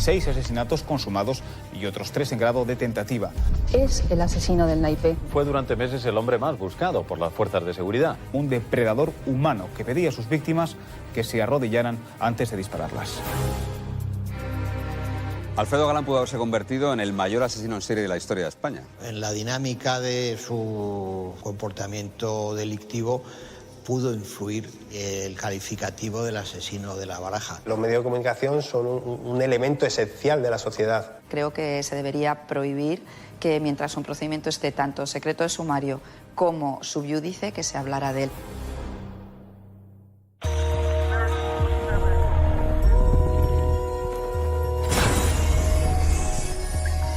6 asesinatos consumados y otros 3 en grado de tentativa. Es el asesino del naipe. Fue durante meses el hombre más buscado por las fuerzas de seguridad. Un depredador humano que pedía a sus víctimas que se arrodillaran antes de dispararlas. Alfredo Galán pudo haberse convertido en el mayor asesino en serie de la historia de España. En la dinámica de su comportamiento delictivo pudo influir el calificativo del asesino de la Baraja. Los medios de comunicación son un elemento esencial de la sociedad. Creo que se debería prohibir que mientras un procedimiento esté tanto secreto de sumario como subyúdice, que se hablara de él.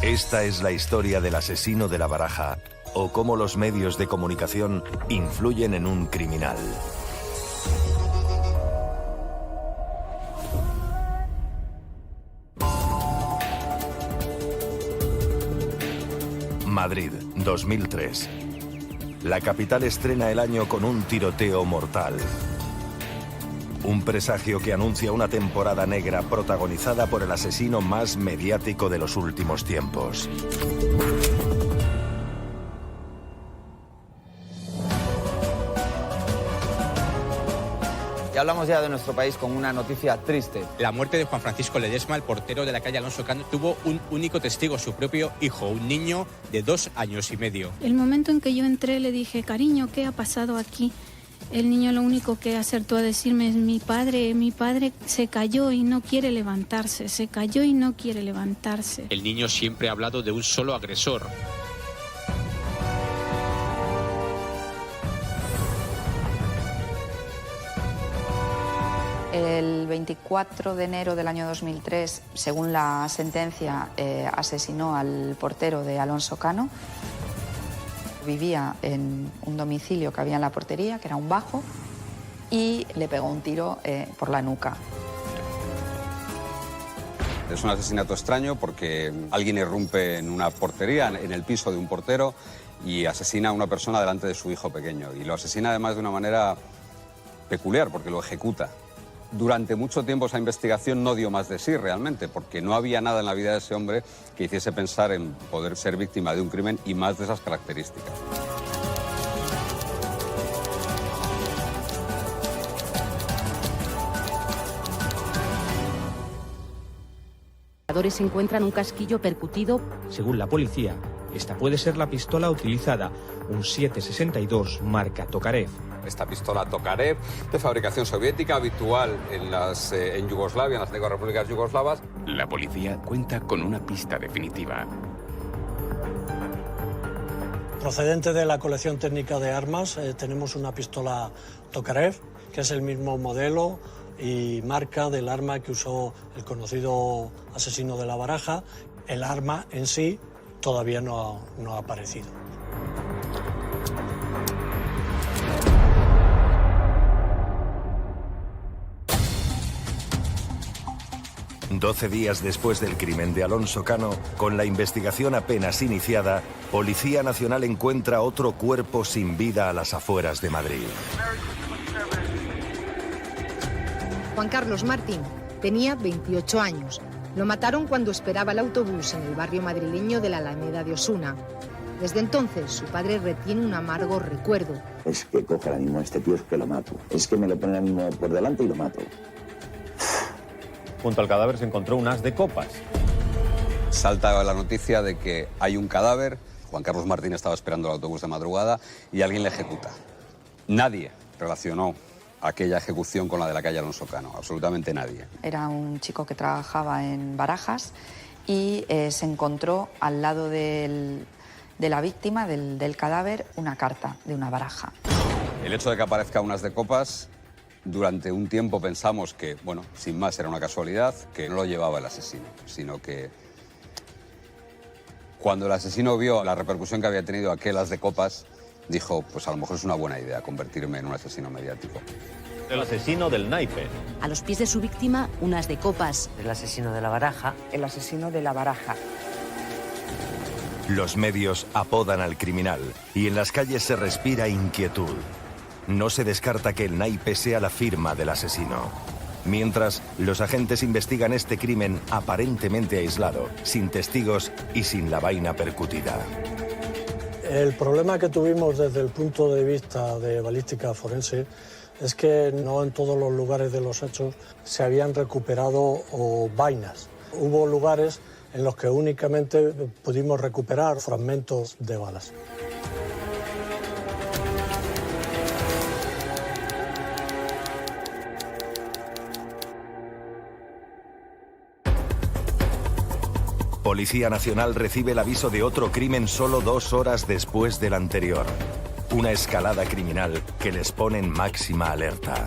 Esta es la historia del asesino de la Baraja, o cómo los medios de comunicación influyen en un criminal. Madrid, 2003. La capital estrena el año con un tiroteo mortal. Un presagio que anuncia una temporada negra protagonizada por el asesino más mediático de los últimos tiempos. Y hablamos ya de nuestro país con una noticia triste. La muerte de Juan Francisco Ledesma, el portero de la calle Alonso Cano, tuvo un único testigo, su propio hijo, un niño de 2 años y medio. El momento en que yo entré le dije, cariño, ¿qué ha pasado aquí? El niño lo único que acertó a decirme es mi padre se cayó y no quiere levantarse, se cayó y no quiere levantarse. El niño siempre ha hablado de un solo agresor. El 24 de enero del año 2003, según la sentencia, asesinó al portero de Alonso Cano. Vivía en un domicilio que había en la portería, que era un bajo, y le pegó un tiro por la nuca. Es un asesinato extraño porque alguien irrumpe en una portería, en el piso de un portero, y asesina a una persona delante de su hijo pequeño. Y lo asesina además de una manera peculiar, porque lo ejecuta. Durante mucho tiempo esa investigación no dio más de sí realmente, porque no había nada en la vida de ese hombre que hiciese pensar en poder ser víctima de un crimen y más de esas características. Se encuentran un casquillo percutido. Según la policía, esta puede ser la pistola utilizada, un 7.62 marca Tokarev. Esta pistola Tokarev, de fabricación soviética, habitual en Yugoslavia, en las antiguas repúblicas yugoslavas. La policía cuenta con una pista definitiva. Procedente de la colección técnica de armas, tenemos una pistola Tokarev, que es el mismo modelo y marca del arma que usó el conocido asesino de la Baraja. El arma en sí todavía no ha aparecido. Doce días después del crimen de Alonso Cano, con la investigación apenas iniciada, Policía Nacional encuentra otro cuerpo sin vida a las afueras de Madrid. Juan Carlos Martín tenía 28 años. Lo mataron cuando esperaba el autobús en el barrio madrileño de la Alameda de Osuna. Desde entonces, su padre retiene un amargo recuerdo. Es que coge el ánimo a este tío, es que lo mato. Es que me lo pone el ánimo por delante y lo mato. Junto al cadáver se encontró un as de copas. Salta la noticia de que hay un cadáver. Juan Carlos Martín estaba esperando el autobús de madrugada y alguien le ejecuta. Nadie relacionó aquella ejecución con la de la calle Alonso Cano, absolutamente nadie. Era un chico que trabajaba en Barajas y se encontró al lado de la víctima, del cadáver, una carta de una baraja. El hecho de que aparezca un as de copas, durante un tiempo pensamos que, bueno, sin más era una casualidad, que no lo llevaba el asesino, sino que cuando el asesino vio la repercusión que había tenido aquel as de copas, dijo, pues a lo mejor es una buena idea convertirme en un asesino mediático. El asesino del naipe. A los pies de su víctima, un as de copas. El asesino de la Baraja. El asesino de la Baraja. Los medios apodan al criminal y en las calles se respira inquietud. No se descarta que el naipe sea la firma del asesino. Mientras, los agentes investigan este crimen aparentemente aislado, sin testigos y sin la vaina percutida. El problema que tuvimos desde el punto de vista de balística forense es que no en todos los lugares de los hechos se habían recuperado vainas. Hubo lugares en los que únicamente pudimos recuperar fragmentos de balas. Policía Nacional recibe el aviso de otro crimen solo 2 horas después del anterior. Una escalada criminal que les pone en máxima alerta.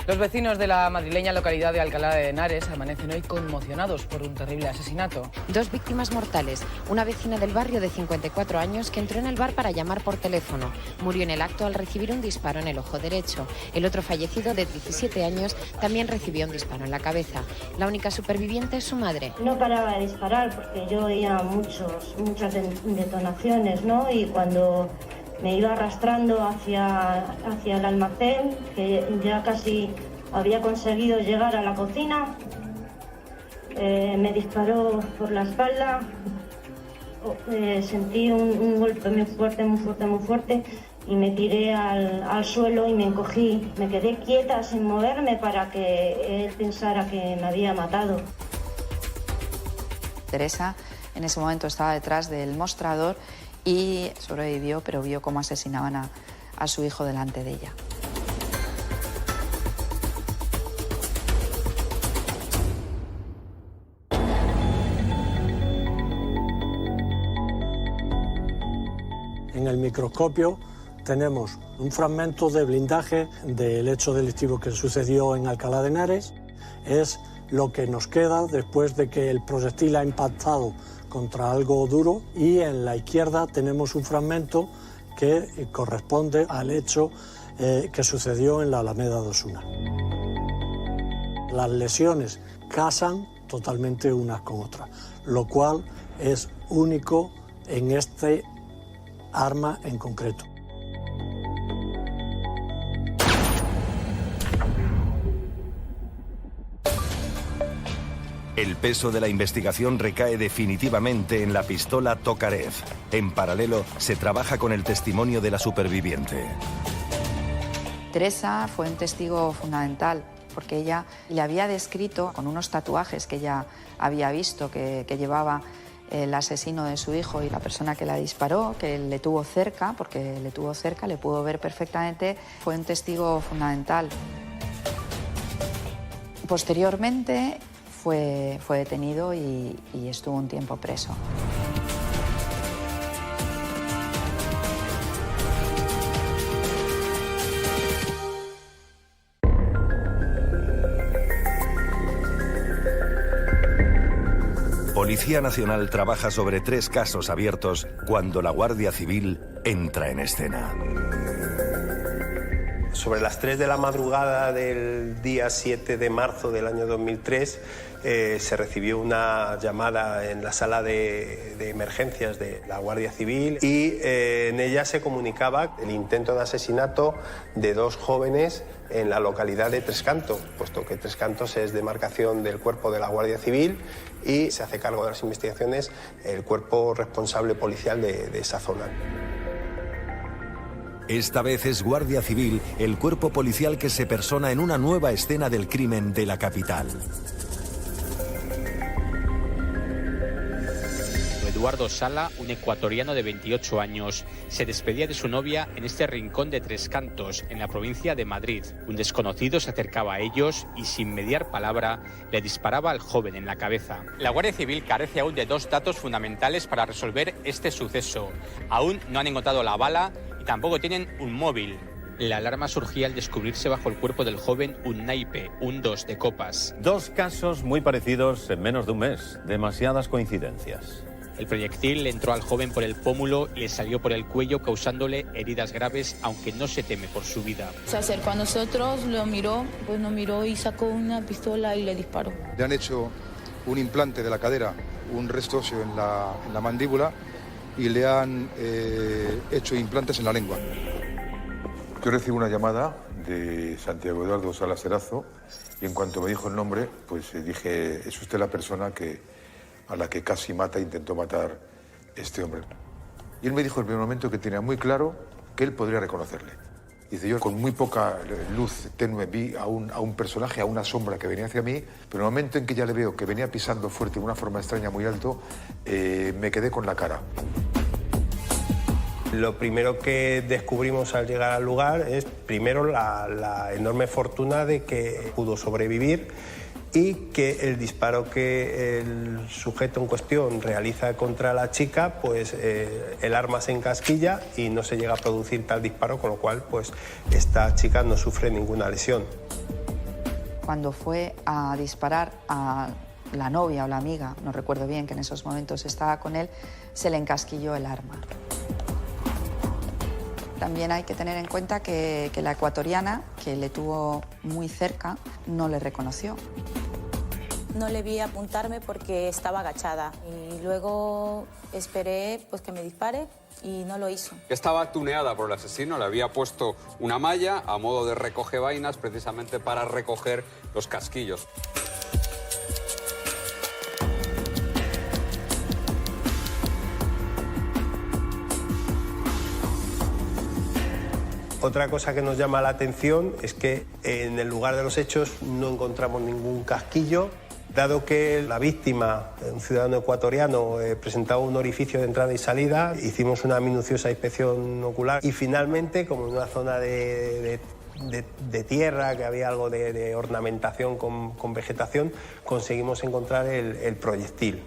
Los vecinos de la madrileña localidad de Alcalá de Henares amanecen hoy conmocionados por un terrible asesinato. 2 víctimas mortales. Una vecina del barrio de 54 años que entró en el bar para llamar por teléfono. Murió en el acto al recibir un disparo en el ojo derecho. El otro fallecido, de 17 años, también recibió un disparo en la cabeza. La única superviviente es su madre. No paraba de disparar porque yo oía muchas detonaciones, ¿no? Y cuando me iba arrastrando hacia el almacén, que ya casi había conseguido llegar a la cocina, me disparó por la espalda, sentí un golpe muy fuerte, y me tiré al suelo y me encogí. Me quedé quieta sin moverme para que él pensara que me había matado. Teresa en ese momento estaba detrás del mostrador y sobrevivió, pero vio cómo asesinaban a su hijo delante de ella. En el microscopio tenemos un fragmento de blindaje del hecho delictivo que sucedió en Alcalá de Henares. Es lo que nos queda después de que el proyectil ha impactado contra algo duro, y en la izquierda tenemos un fragmento que corresponde al hecho que sucedió en la Alameda de Osuna. Las lesiones casan totalmente unas con otras, lo cual es único en este arma en concreto. El peso de la investigación recae definitivamente en la pistola Tokarev. En paralelo, se trabaja con el testimonio de la superviviente. Teresa fue un testigo fundamental porque ella le había descrito con unos tatuajes que ella había visto que llevaba el asesino de su hijo y la persona que la disparó, que le tuvo cerca, porque le tuvo cerca, le pudo ver perfectamente. Fue un testigo fundamental. Posteriormente fue detenido y estuvo un tiempo preso. Policía Nacional trabaja sobre 3 casos abiertos cuando la Guardia Civil entra en escena. Sobre las 3 de la madrugada del día 7 de marzo del año 2003 se recibió una llamada en la sala de emergencias de la Guardia Civil y en ella se comunicaba el intento de asesinato de 2 jóvenes en la localidad de Tres Cantos, puesto que Tres Cantos es demarcación del cuerpo de la Guardia Civil y se hace cargo de las investigaciones el cuerpo responsable policial de esa zona. Esta vez es Guardia Civil, el cuerpo policial que se persona en una nueva escena del crimen de la capital. Eduardo Sala, un ecuatoriano de 28 años, se despedía de su novia en este rincón de Tres Cantos, en la provincia de Madrid. Un desconocido se acercaba a ellos y, sin mediar palabra, le disparaba al joven en la cabeza. La Guardia Civil carece aún de 2 datos fundamentales para resolver este suceso. Aún no han encontrado la bala y tampoco tienen un móvil. La alarma surgía al descubrirse bajo el cuerpo del joven un naipe, un 2 de copas. 2 casos muy parecidos en menos de un mes. Demasiadas coincidencias. El proyectil le entró al joven por el pómulo y le salió por el cuello, causándole heridas graves, aunque no se teme por su vida. Se acercó a nosotros, lo miró, pues nos miró y sacó una pistola y le disparó. Le han hecho un implante de la cadera, un resto óseo en la mandíbula y le han hecho implantes en la lengua. Yo recibo una llamada de Santiago Eduardo Salas Erazo y en cuanto me dijo el nombre, pues dije, es usted la persona a la que casi intentó matar este hombre. Y él me dijo en el primer momento que tenía muy claro que él podría reconocerle. Dice, yo con muy poca luz tenue vi a un personaje, a una sombra que venía hacia mí, pero en el momento en que ya le veo que venía pisando fuerte de una forma extraña muy alto, me quedé con la cara. Lo primero que descubrimos al llegar al lugar es primero la enorme fortuna de que pudo sobrevivir y que el disparo que el sujeto en cuestión realiza contra la chica, pues el arma se encasquilla y no se llega a producir tal disparo, con lo cual pues esta chica no sufre ninguna lesión. Cuando fue a disparar a la novia o la amiga, no recuerdo bien, que en esos momentos estaba con él, se le encasquilló el arma. También hay que tener en cuenta que la ecuatoriana, que le tuvo muy cerca, no le reconoció. No le vi apuntarme porque estaba agachada y luego esperé pues que me dispare y no lo hizo. Estaba tuneada por el asesino, le había puesto una malla a modo de recoge vainas precisamente para recoger los casquillos. Otra cosa que nos llama la atención es que en el lugar de los hechos no encontramos ningún casquillo. Dado que la víctima, un ciudadano ecuatoriano, presentaba un orificio de entrada y salida, hicimos una minuciosa inspección ocular y finalmente, como en una zona de tierra, que había algo de ornamentación con vegetación, conseguimos encontrar el proyectil.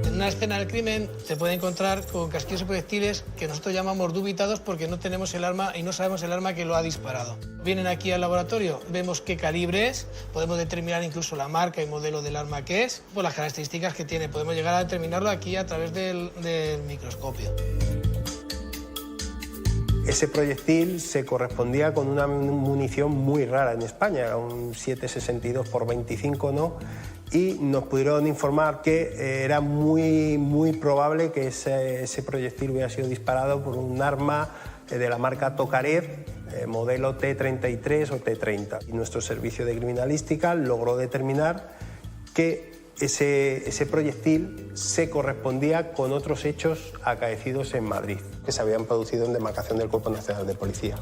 En una escena del crimen se puede encontrar con casquillos y proyectiles que nosotros llamamos dubitados porque no tenemos el arma y no sabemos el arma que lo ha disparado. Vienen aquí al laboratorio, vemos qué calibre es, podemos determinar incluso la marca y modelo del arma que es, por las características que tiene. Podemos llegar a determinarlo aquí a través del microscopio. Ese proyectil se correspondía con una munición muy rara en España, era un 7,62x25, ¿no? Y nos pudieron informar que era muy probable que ese proyectil hubiera sido disparado por un arma de la marca Tokarev, modelo T-33 o T-30. Y nuestro servicio de criminalística logró determinar que ese proyectil se correspondía con otros hechos acaecidos en Madrid, que se habían producido en demarcación del Cuerpo Nacional de Policía.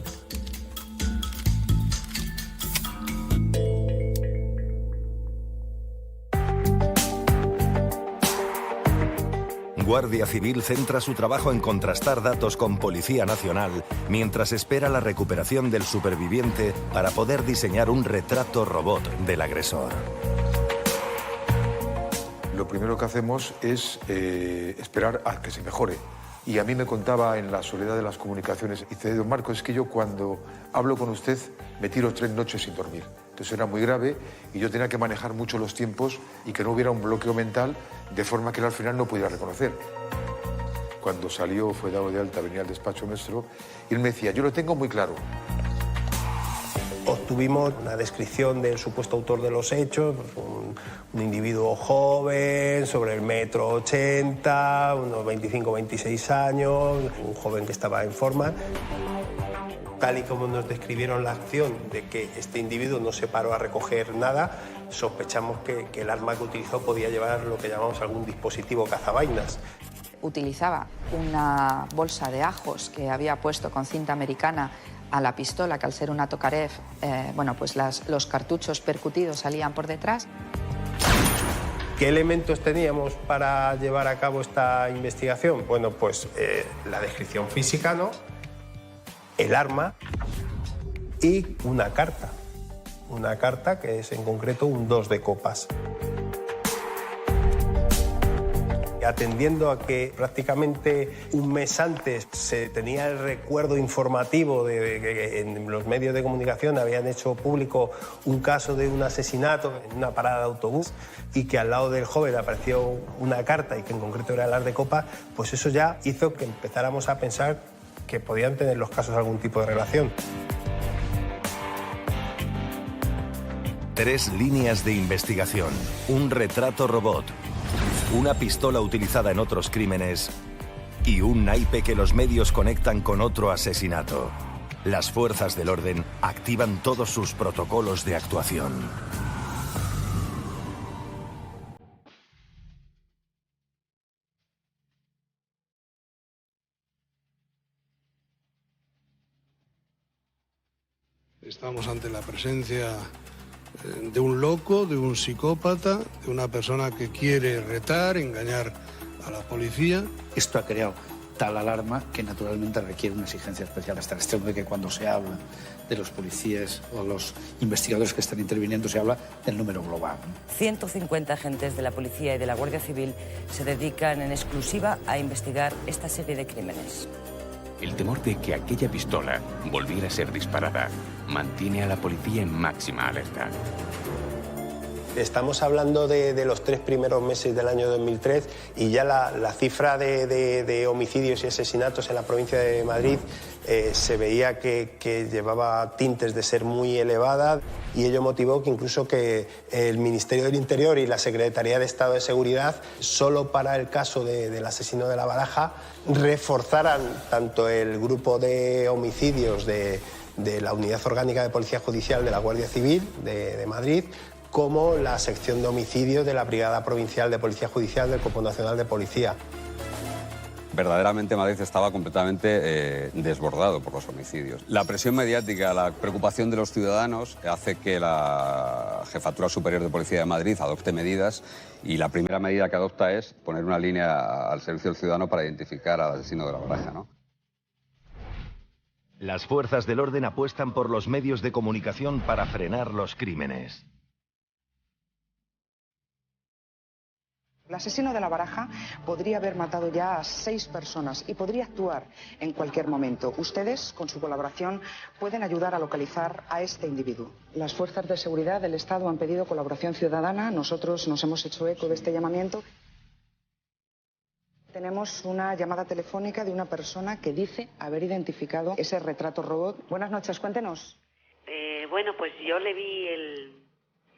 Guardia Civil centra su trabajo en contrastar datos con Policía Nacional mientras espera la recuperación del superviviente para poder diseñar un retrato robot del agresor. Lo primero que hacemos es esperar a que se mejore. Y a mí me contaba en la soledad de las comunicaciones, dice, don Marco, es que yo cuando hablo con usted me tiro 3 noches sin dormir. Entonces era muy grave y yo tenía que manejar mucho los tiempos y que no hubiera un bloqueo mental de forma que él al final no pudiera reconocer. Cuando salió, fue dado de alta, venía al despacho nuestro y él me decía, yo lo tengo muy claro. Obtuvimos una descripción del supuesto autor de los hechos, un individuo joven, sobre el 1,80 m, unos 25-26 años, un joven que estaba en forma. Tal y como nos describieron la acción de que este individuo no se paró a recoger nada, sospechamos que el arma que utilizó podía llevar lo que llamamos algún dispositivo cazavainas. Utilizaba una bolsa de ajos que había puesto con cinta americana a la pistola, que al ser una Tokarev, pues los cartuchos percutidos salían por detrás. ¿Qué elementos teníamos para llevar a cabo esta investigación? Bueno, pues la descripción física, ¿no? El arma y una carta. Una carta que es en concreto un 2 de copas. Atendiendo a que prácticamente un mes antes se tenía el recuerdo informativo de que en los medios de comunicación habían hecho público un caso de un asesinato en una parada de autobús y que al lado del joven apareció una carta y que en concreto era el as de copa, pues eso ya hizo que empezáramos a pensar que podían tener los casos algún tipo de relación. 3 líneas de investigación, un retrato robot, una pistola utilizada en otros crímenes y un naipe que los medios conectan con otro asesinato. Las fuerzas del orden activan todos sus protocolos de actuación. Estamos ante la presencia de un loco, de un psicópata, de una persona que quiere retar, engañar a la policía. Esto ha creado tal alarma que naturalmente requiere una exigencia especial, hasta el extremo de que cuando se habla de los policías o los investigadores que están interviniendo se habla del número global. 150 agentes de la policía y de la Guardia Civil se dedican en exclusiva a investigar esta serie de crímenes. El temor de que aquella pistola volviera a ser disparada mantiene a la policía en máxima alerta. Estamos hablando de los 3 primeros meses del año 2003 y ya la cifra de homicidios y asesinatos en la provincia de Madrid se veía que llevaba tintes de ser muy elevada, y ello motivó que incluso que el Ministerio del Interior y la Secretaría de Estado de Seguridad, solo para el caso del asesino de La Baraja, reforzaran tanto el grupo de homicidios de la Unidad Orgánica de Policía Judicial de la Guardia Civil de Madrid, como la sección de homicidios de la Brigada Provincial de Policía Judicial del Cuerpo Nacional de Policía. Verdaderamente Madrid estaba completamente desbordado por los homicidios. La presión mediática, la preocupación de los ciudadanos hace que la Jefatura Superior de Policía de Madrid adopte medidas, y la primera medida que adopta es poner una línea al servicio del ciudadano para identificar al asesino de La Baraja, ¿no? Las fuerzas del orden apuestan por los medios de comunicación para frenar los crímenes. El asesino de La Baraja podría haber matado ya a 6 personas y podría actuar en cualquier momento. Ustedes, con su colaboración, pueden ayudar a localizar a este individuo. Las fuerzas de seguridad del Estado han pedido colaboración ciudadana. Nosotros nos hemos hecho eco de este llamamiento. Tenemos una llamada telefónica de una persona que dice haber identificado ese retrato robot. Buenas noches, cuéntenos. Bueno, pues yo le vi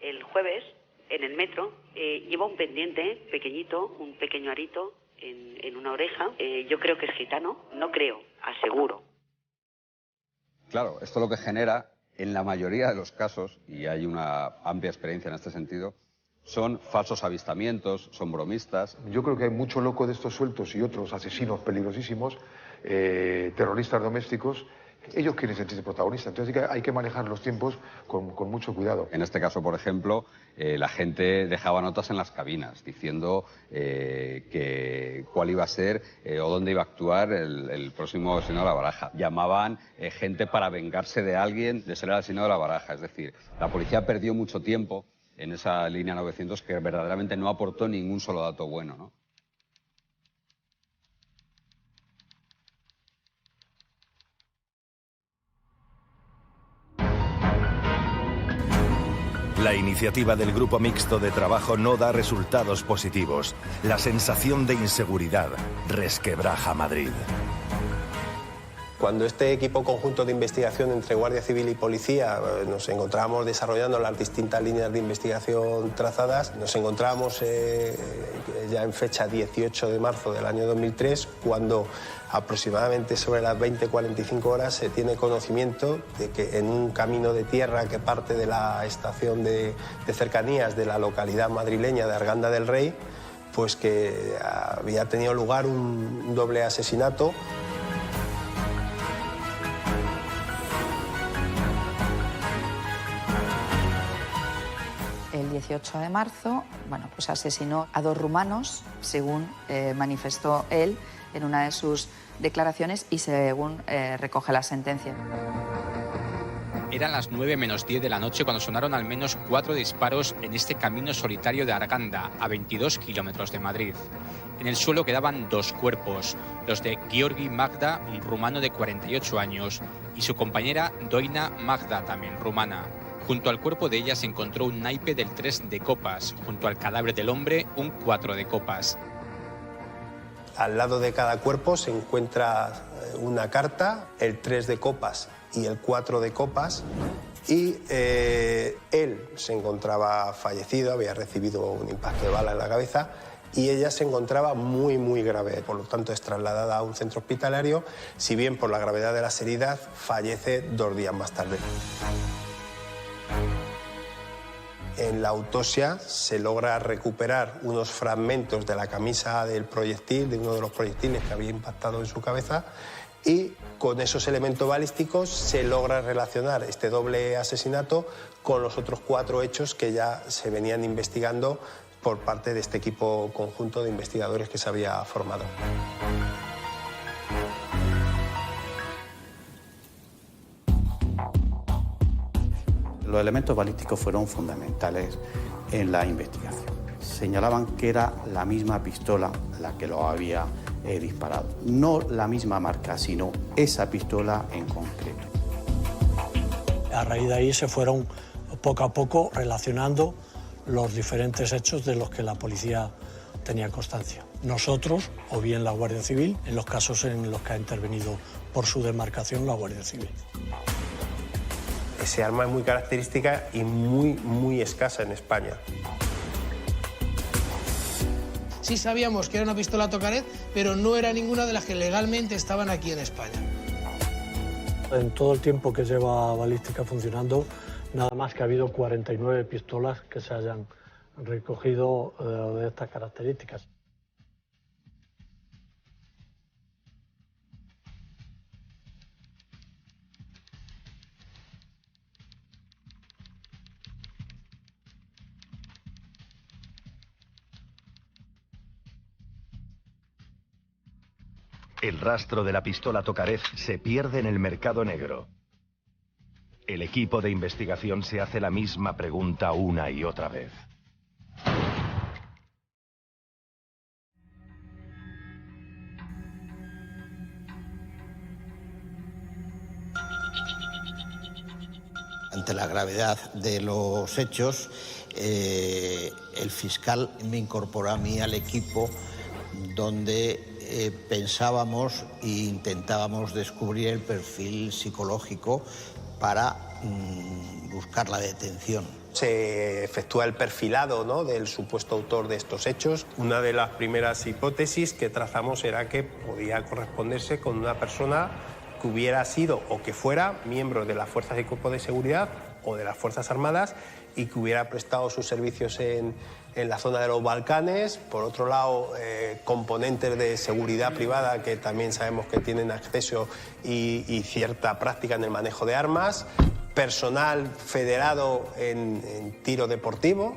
el jueves en el metro. Lleva un pendiente pequeñito, un pequeño arito en una oreja. Yo creo que es gitano. No creo, aseguro. Claro, esto lo que genera, en la mayoría de los casos, y hay una amplia experiencia en este sentido, son falsos avistamientos, son bromistas. Yo creo que hay mucho loco de estos sueltos y otros asesinos peligrosísimos, terroristas domésticos. Ellos quieren sentirse protagonistas, entonces hay que manejar los tiempos con mucho cuidado. En este caso, por ejemplo, la gente dejaba notas en las cabinas diciendo cuál iba a ser o dónde iba a actuar el próximo asesino de La Baraja. Llamaban gente para vengarse de alguien de ser el asesino de La Baraja. Es decir, la policía perdió mucho tiempo en esa línea 900 que verdaderamente no aportó ningún solo dato bueno, ¿no? La iniciativa del Grupo Mixto de Trabajo no da resultados positivos. La sensación de inseguridad resquebraja Madrid. Cuando este equipo conjunto de investigación entre Guardia Civil y Policía nos encontrábamos desarrollando las distintas líneas de investigación trazadas, nos encontramos ya en fecha 18 de marzo del año 2003, cuando aproximadamente sobre las 20:45 horas se tiene conocimiento de que en un camino de tierra que parte de la estación de cercanías de la localidad madrileña de Arganda del Rey, pues que había tenido lugar un doble asesinato. El 18 de marzo, pues asesinó a 2 rumanos, según manifestó él en una de sus declaraciones y según recoge la sentencia. Eran las 9 menos 10 de la noche cuando sonaron al menos 4 disparos en este camino solitario de Arganda, a 22 kilómetros de Madrid. En el suelo quedaban 2 cuerpos, los de Gheorghe Magda, un rumano de 48 años, y su compañera Doina Magda, también rumana. Junto al cuerpo de ella se encontró un naipe del 3 de copas, junto al cadáver del hombre un 4 de copas. Al lado de cada cuerpo se encuentra una carta, el 3 de copas y el 4 de copas, y él se encontraba fallecido, había recibido un impacto de bala en la cabeza y ella se encontraba muy grave. Por lo tanto, es trasladada a un centro hospitalario, si bien por la gravedad de las heridas fallece 2 días más tarde. En la autopsia se logra recuperar unos fragmentos de la camisa del proyectil, de uno de los proyectiles que había impactado en su cabeza, y con esos elementos balísticos se logra relacionar este doble asesinato con los otros 4 hechos que ya se venían investigando por parte de este equipo conjunto de investigadores que se había formado. Los elementos balísticos fueron fundamentales en la investigación. Señalaban que era la misma pistola la que lo había disparado. No la misma marca, sino esa pistola en concreto. A raíz de ahí se fueron poco a poco relacionando los diferentes hechos de los que la policía tenía constancia. Nosotros, o bien la Guardia Civil, en los casos en los que ha intervenido por su demarcación la Guardia Civil. Ese arma es muy característica y muy escasa en España. Sí sabíamos que era una pistola Tokarev, pero no era ninguna de las que legalmente estaban aquí en España. En todo el tiempo que lleva balística funcionando, nada más que ha habido 49 pistolas que se hayan recogido de estas características. El rastro de la pistola Tokarev se pierde en el mercado negro. El equipo de investigación se hace la misma pregunta una y otra vez. Ante la gravedad de los hechos, el fiscal me incorporó a mí al equipo donde pensábamos e intentábamos descubrir el perfil psicológico para buscar la detención. Se efectúa el perfilado, ¿no?, del supuesto autor de estos hechos. Una de las primeras hipótesis que trazamos era que podía corresponderse con una persona que hubiera sido o que fuera miembro de las fuerzas y cuerpos de seguridad o de las Fuerzas Armadas y que hubiera prestado sus servicios en la zona de los Balcanes. Por otro lado, componentes de seguridad privada que también sabemos que tienen acceso y cierta práctica en el manejo de armas. Personal federado en tiro deportivo,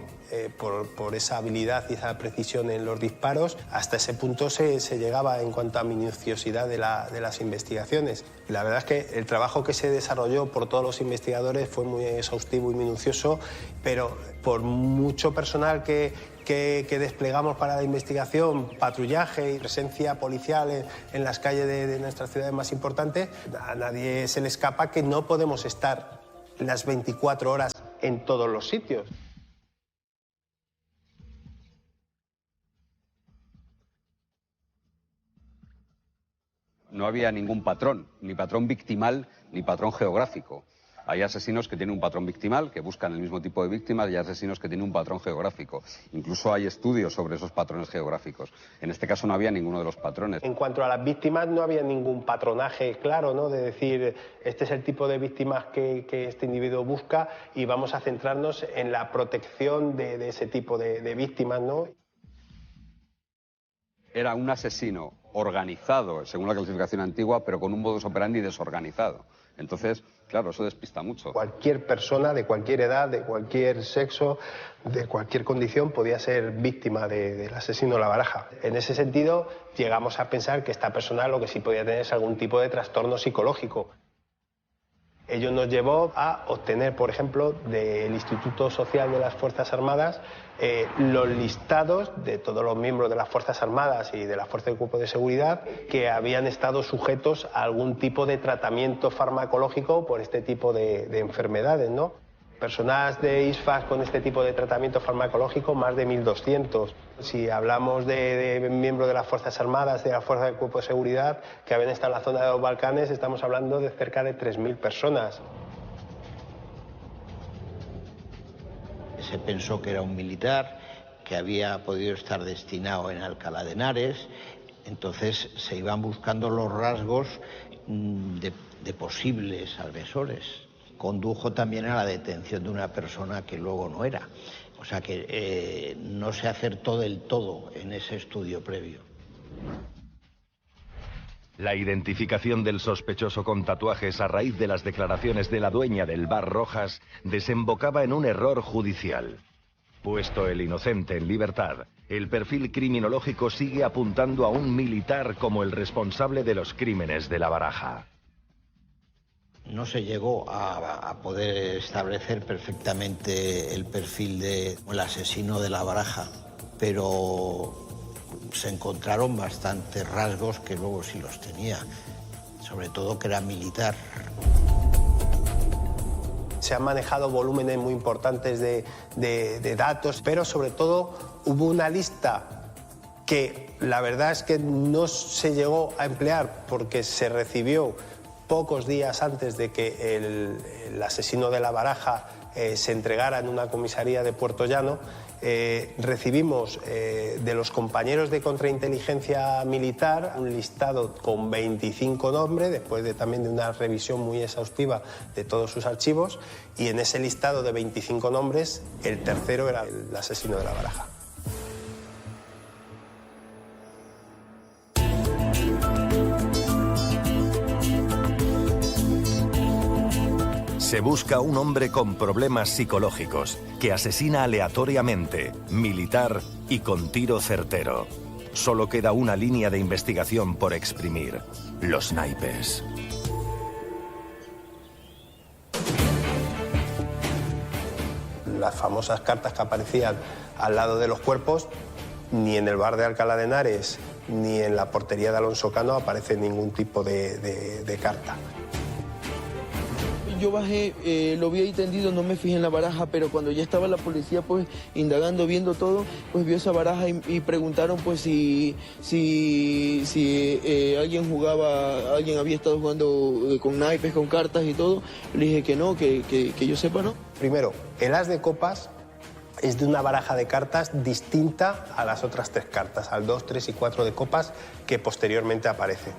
por esa habilidad y esa precisión en los disparos. Hasta ese punto se llegaba en cuanto a minuciosidad de las investigaciones. La verdad es que el trabajo que se desarrolló por todos los investigadores fue muy exhaustivo y minucioso, pero por mucho personal que desplegamos para la investigación, patrullaje y presencia policial en las calles de nuestras ciudades más importantes, a nadie se le escapa que no podemos estar las 24 horas en todos los sitios. No había ningún patrón, ni patrón victimal, ni patrón geográfico. Hay asesinos que tienen un patrón victimal, que buscan el mismo tipo de víctimas, y hay asesinos que tienen un patrón geográfico. Incluso hay estudios sobre esos patrones geográficos. En este caso no había ninguno de los patrones. En cuanto a las víctimas, no había ningún patronaje claro, ¿no?, de decir, este es el tipo de víctimas que este individuo busca y vamos a centrarnos en la protección de ese tipo de víctimas, ¿no? Era un asesino organizado, según la clasificación antigua, pero con un modus operandi desorganizado. Entonces, claro, eso despista mucho. Cualquier persona de cualquier edad, de cualquier sexo, de cualquier condición podía ser víctima del asesino La Baraja. En ese sentido, llegamos a pensar que esta persona lo que sí podía tener es algún tipo de trastorno psicológico. Ello nos llevó a obtener, por ejemplo, del Instituto Social de las Fuerzas Armadas los listados de todos los miembros de las Fuerzas Armadas y de las Fuerzas de Cuerpo de Seguridad que habían estado sujetos a algún tipo de tratamiento farmacológico por este tipo de enfermedades, ¿no? Personas de ISFAS con este tipo de tratamiento farmacológico, más de 1.200. Si hablamos de miembros de las Fuerzas Armadas, de las Fuerzas de Cuerpo de Seguridad, que habían estado en la zona de los Balcanes, estamos hablando de cerca de 3.000 personas. se pensó que era un militar, que había podido estar destinado en Alcalá de Henares. Entonces se iban buscando los rasgos de posibles agresores. Condujo también a la detención de una persona que luego no era. O sea que no se acertó del todo en ese estudio previo. La identificación del sospechoso con tatuajes a raíz de las declaraciones de la dueña del bar Rojas desembocaba en un error judicial. Puesto el inocente en libertad, el perfil criminológico sigue apuntando a un militar como el responsable de los crímenes de La Baraja. No se llegó a poder establecer perfectamente el perfil del asesino de La Baraja, pero se encontraron bastantes rasgos que luego sí los tenía, sobre todo que era militar. Se han manejado volúmenes muy importantes de datos, pero sobre todo hubo una lista que la verdad es que no se llegó a emplear porque se recibió pocos días antes de que el asesino de La Baraja se entregara en una comisaría de Puerto Llano. Recibimos de los compañeros de contrainteligencia militar un listado con 25 nombres, después también de una revisión muy exhaustiva de todos sus archivos, y en ese listado de 25 nombres, el tercero era el asesino de La Baraja. Se busca un hombre con problemas psicológicos, que asesina aleatoriamente, militar y con tiro certero. Solo queda una línea de investigación por exprimir: los naipes. Las famosas cartas que aparecían al lado de los cuerpos, ni en el bar de Alcalá de Henares ni en la portería de Alonso Cano aparece ningún tipo de carta. Yo bajé, lo vi ahí tendido, no me fijé en la baraja, pero cuando ya estaba la policía pues indagando, viendo todo, pues vio esa baraja y preguntaron pues si alguien jugaba, alguien había estado jugando con naipes, con cartas y todo. Le dije que no, que yo sepa no. Primero, el as de copas es de una baraja de cartas distinta a las otras tres cartas, al 2, 3 y 4 de copas que posteriormente aparecen.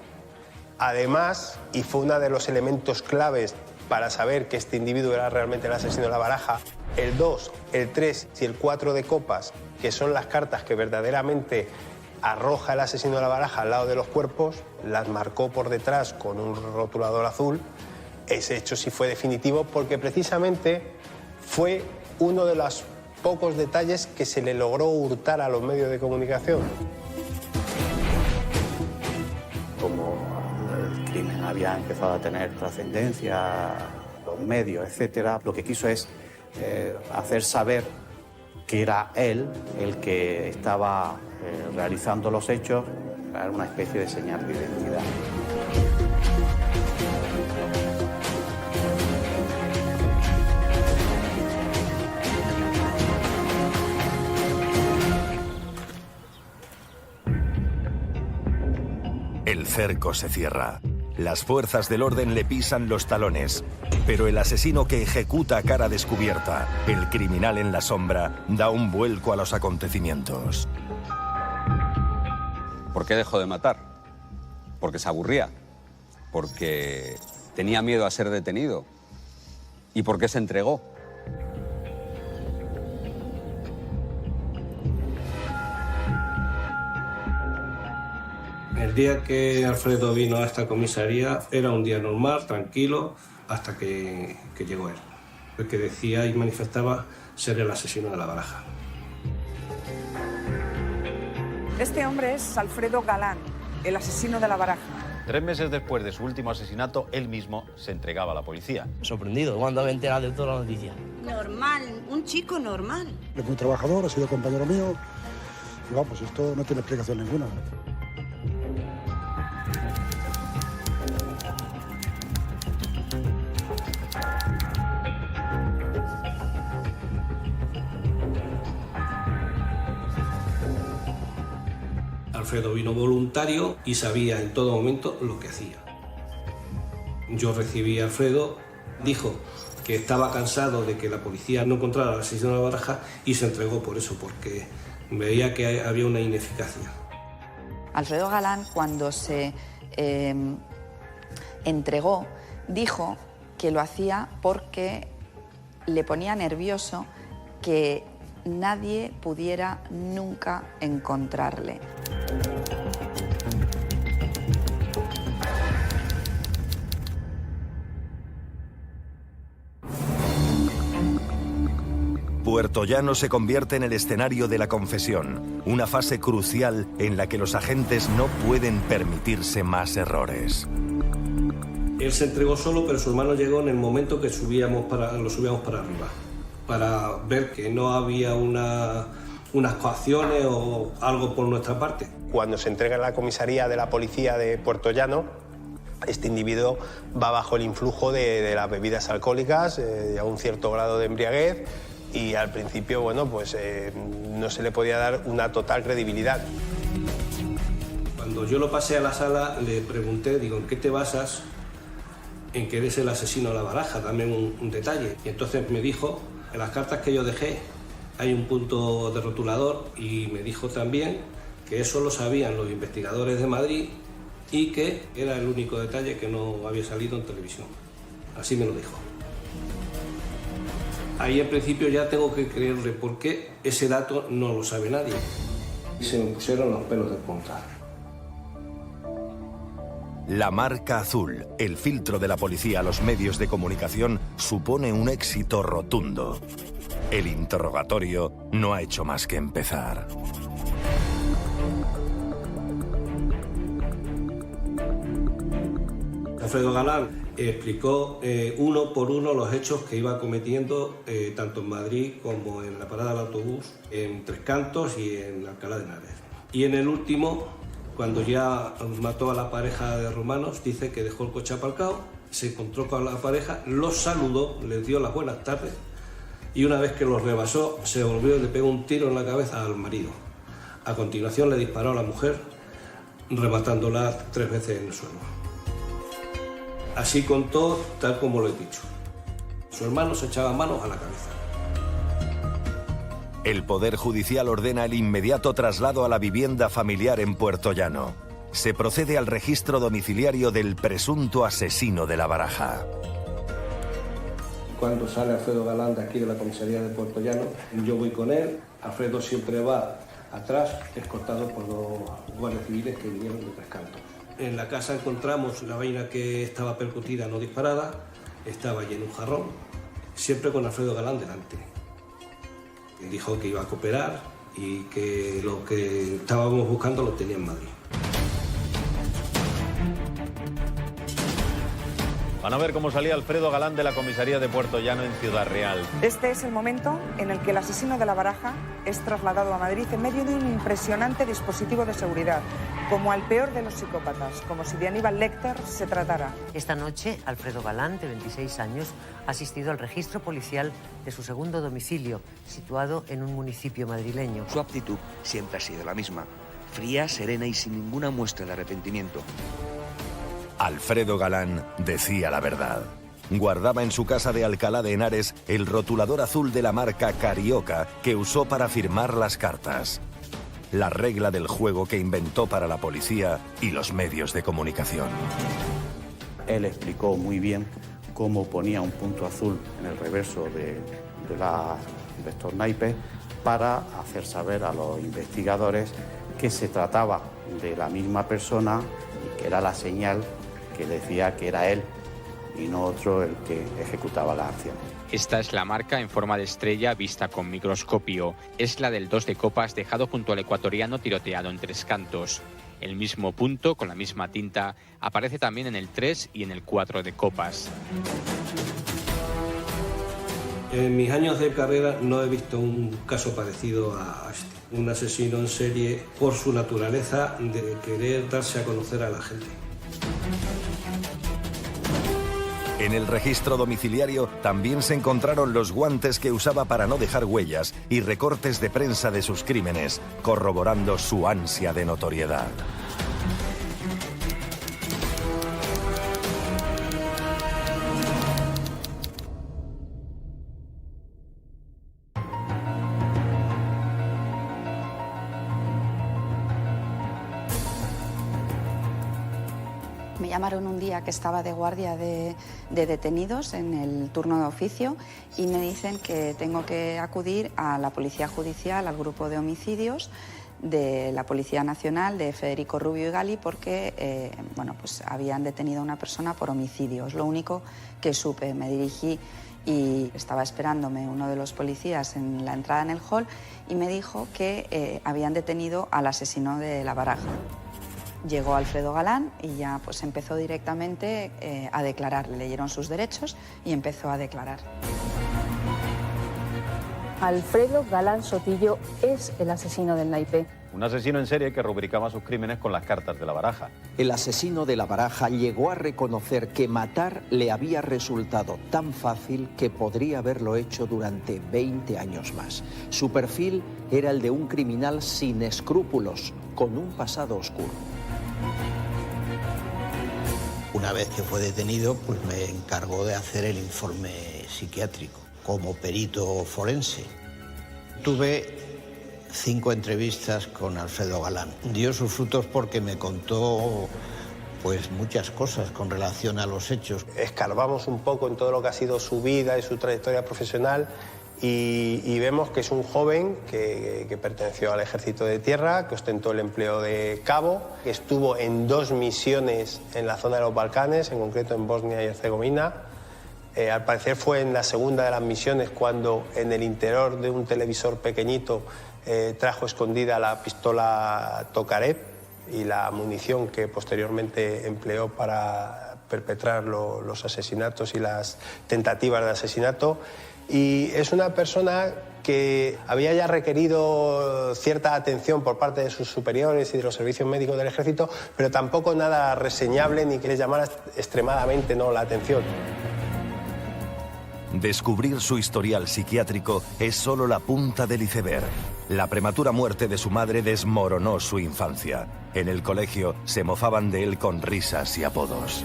Además, y fue uno de los elementos claves para saber que este individuo era realmente el asesino de La Baraja, el 2, el 3 y el 4 de copas, que son las cartas que verdaderamente arroja el asesino de La Baraja al lado de los cuerpos, las marcó por detrás con un rotulador azul. Ese hecho sí fue definitivo porque precisamente fue uno de los pocos detalles que se le logró hurtar a los medios de comunicación. Como el crimen había empezado a tener trascendencia, los medios, etcétera, lo que quiso es hacer saber que era él el que estaba realizando los hechos, era una especie de señal de identidad. El cerco se cierra. Las fuerzas del orden le pisan los talones. Pero el asesino que ejecuta a cara descubierta, el criminal en la sombra, da un vuelco a los acontecimientos. ¿Por qué dejó de matar? Porque se aburría. Porque tenía miedo a ser detenido. ¿Y por qué se entregó? El día que Alfredo vino a esta comisaría era un día normal, tranquilo, hasta que llegó él. El que decía y manifestaba ser el asesino de La Baraja. Este hombre es Alfredo Galán, el asesino de La Baraja. 3 meses después de su último asesinato, él mismo se entregaba a la policía. Sorprendido cuando me he enterado de toda la noticia. Normal, un chico normal. Es muy trabajador, ha sido compañero mío. Y vamos, esto no tiene explicación ninguna. Alfredo vino voluntario y sabía en todo momento lo que hacía. Yo recibí a Alfredo, dijo que estaba cansado de que la policía no encontrara al asesino de la Baraja y se entregó por eso, porque veía que había una ineficacia. Alfredo Galán, cuando se entregó, dijo que lo hacía porque le ponía nervioso que nadie pudiera nunca encontrarle. Puertollano se convierte en el escenario de la confesión, una fase crucial en la que los agentes no pueden permitirse más errores. Él se entregó solo, pero su hermano llegó en el momento que lo subíamos para arriba, para ver que no había unas coacciones o algo por nuestra parte. Cuando se entrega en la comisaría de la policía de Puertollano, este individuo va bajo el influjo de las bebidas alcohólicas, a un cierto grado de embriaguez, y al principio, bueno, pues no se le podía dar una total credibilidad. Cuando yo lo pasé a la sala, le pregunté, digo, ¿en qué te basas en que eres el asesino de la Baraja? Dame un detalle. Y entonces me dijo, en las cartas que yo dejé hay un punto de rotulador, y me dijo también que eso lo sabían los investigadores de Madrid y que era el único detalle que no había salido en televisión. Así me lo dijo. Ahí en principio ya tengo que creerle, porque ese dato no lo sabe nadie. Y se me pusieron los pelos de punta. La marca azul, el filtro de la policía a los medios de comunicación, supone un éxito rotundo. El interrogatorio no ha hecho más que empezar. Alfredo Galán explicó uno por uno los hechos que iba cometiendo tanto en Madrid como en la parada del autobús, en Tres Cantos y en Alcalá de Henares. Y en el último, cuando ya mató a la pareja de romanos, dice que dejó el coche aparcado, se encontró con la pareja, los saludó, les dio las buenas tardes, y una vez que los rebasó, se volvió y le pegó un tiro en la cabeza al marido. A continuación le disparó a la mujer, rematándola 3 veces en el suelo. Así contó, tal como lo he dicho. Su hermano se echaba manos a la cabeza. El Poder Judicial ordena el inmediato traslado a la vivienda familiar en Puertollano. Se procede al registro domiciliario del presunto asesino de la Baraja. Cuando sale Alfredo Galán de aquí de la comisaría de Puertollano, yo voy con él. Alfredo siempre va atrás, escoltado por los guardias civiles que vinieron de Tres Cantos. En la casa encontramos la vaina que estaba percutida, no disparada, estaba allí en un jarrón, siempre con Alfredo Galán delante. Él dijo que iba a cooperar y que lo que estábamos buscando lo tenía en Madrid. Van a ver cómo salía Alfredo Galán de la comisaría de Puertollano en Ciudad Real. Este es el momento en el que el asesino de la Baraja es trasladado a Madrid en medio de un impresionante dispositivo de seguridad, como al peor de los psicópatas, como si de Aníbal Lecter se tratara. Esta noche, Alfredo Galán, de 26 años, ha asistido al registro policial de su segundo domicilio, situado en un municipio madrileño. Su actitud siempre ha sido la misma, fría, serena y sin ninguna muestra de arrepentimiento. Alfredo Galán decía la verdad. Guardaba en su casa de Alcalá de Henares el rotulador azul de la marca Carioca que usó para firmar las cartas. La regla del juego que inventó para la policía y los medios de comunicación. Él explicó muy bien cómo ponía un punto azul en el reverso de estos naipes para hacer saber a los investigadores que se trataba de la misma persona y que era la señal que decía que era él y no otro el que ejecutaba la acción. Esta es la marca en forma de estrella vista con microscopio. Es la del 2 de copas dejado junto al ecuatoriano tiroteado en Tres Cantos. El mismo punto, con la misma tinta, aparece también en el 3 y en el 4 de copas. En mis años de carrera no he visto un caso parecido a este. Un asesino en serie por su naturaleza de querer darse a conocer a la gente. En el registro domiciliario también se encontraron los guantes que usaba para no dejar huellas y recortes de prensa de sus crímenes, corroborando su ansia de notoriedad. Me llamaron un día que estaba de guardia de detenidos en el turno de oficio y me dicen que tengo que acudir a la Policía Judicial, al grupo de homicidios de la Policía Nacional, de Federico Rubio y Gali, porque pues habían detenido a una persona por homicidio. Es lo único que supe. Me dirigí y estaba esperándome uno de los policías en la entrada en el hall y me dijo que habían detenido al asesino de La Baraja. Llegó Alfredo Galán y ya pues empezó directamente a declarar. Le leyeron sus derechos y empezó a declarar. Alfredo Galán Sotillo es el asesino del naipé. Un asesino en serie que rubricaba sus crímenes con las cartas de La Baraja. El asesino de La Baraja llegó a reconocer que matar le había resultado tan fácil que podría haberlo hecho durante 20 años más. Su perfil era el de un criminal sin escrúpulos, con un pasado oscuro. Una vez que fue detenido, pues me encargó de hacer el informe psiquiátrico como perito forense. Tuve 5 entrevistas con Alfredo Galán. Dio sus frutos porque me contó pues muchas cosas con relación a los hechos. Escarbamos un poco en todo lo que ha sido su vida y su trayectoria profesional y vemos que es un joven que perteneció al Ejército de Tierra, que ostentó el empleo de cabo, que estuvo en 2 misiones en la zona de los Balcanes, en concreto en Bosnia y Herzegovina. Al parecer fue en la segunda de las misiones cuando en el interior de un televisor pequeñito trajo escondida la pistola Tokarev y la munición que posteriormente empleó para perpetrar los asesinatos y las tentativas de asesinato. Y es una persona que había ya requerido cierta atención por parte de sus superiores y de los servicios médicos del Ejército, pero tampoco nada reseñable ni que les llamara extremadamente la atención. Descubrir su historial psiquiátrico es solo la punta del iceberg. La prematura muerte de su madre desmoronó su infancia. En el colegio se mofaban de él con risas y apodos.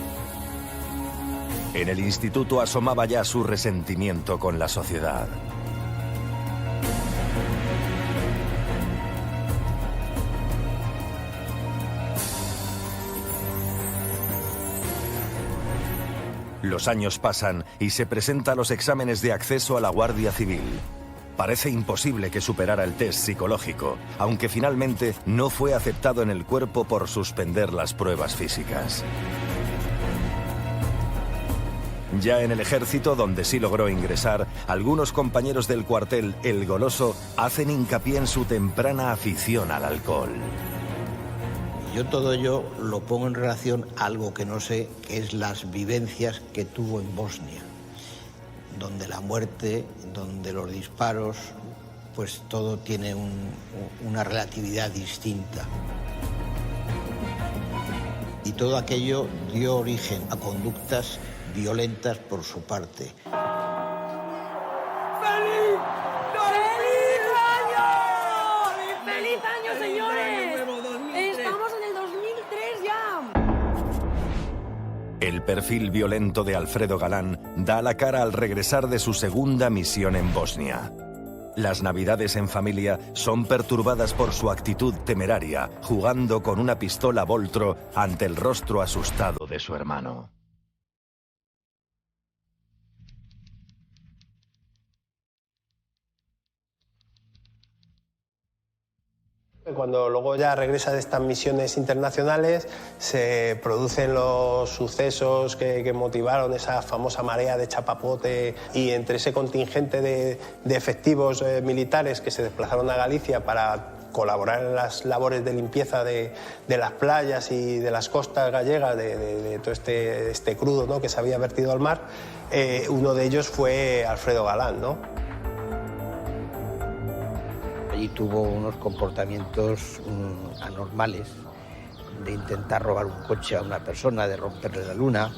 En el instituto asomaba ya su resentimiento con la sociedad. Los años pasan y se presenta a los exámenes de acceso a la Guardia Civil. Parece imposible que superara el test psicológico, aunque finalmente no fue aceptado en el cuerpo por suspender las pruebas físicas. Ya en el ejército, donde sí logró ingresar, algunos compañeros del cuartel El Goloso hacen hincapié en su temprana afición al alcohol. Yo todo ello lo pongo en relación a algo que no sé, que es las vivencias que tuvo en Bosnia, donde la muerte, donde los disparos, pues todo tiene una relatividad distinta. Y todo aquello dio origen a conductas violentas por su parte. ¡Feliz año! ¡Feliz año, señores! ¡Estamos en el 2003 ya! El perfil violento de Alfredo Galán da la cara al regresar de su segunda misión en Bosnia. Las navidades en familia son perturbadas por su actitud temeraria, jugando con una pistola Voltro ante el rostro asustado de su hermano. Cuando luego ya regresa de estas misiones internacionales, se producen los sucesos que motivaron esa famosa marea de chapapote, y entre ese contingente de efectivos militares que se desplazaron a Galicia para colaborar en las labores de limpieza de las playas y de las costas gallegas, de todo este crudo, ¿no?, que se había vertido al mar, uno de ellos fue Alfredo Galán, ¿no? Allí tuvo unos comportamientos anormales, de intentar robar un coche a una persona, de romperle la luna.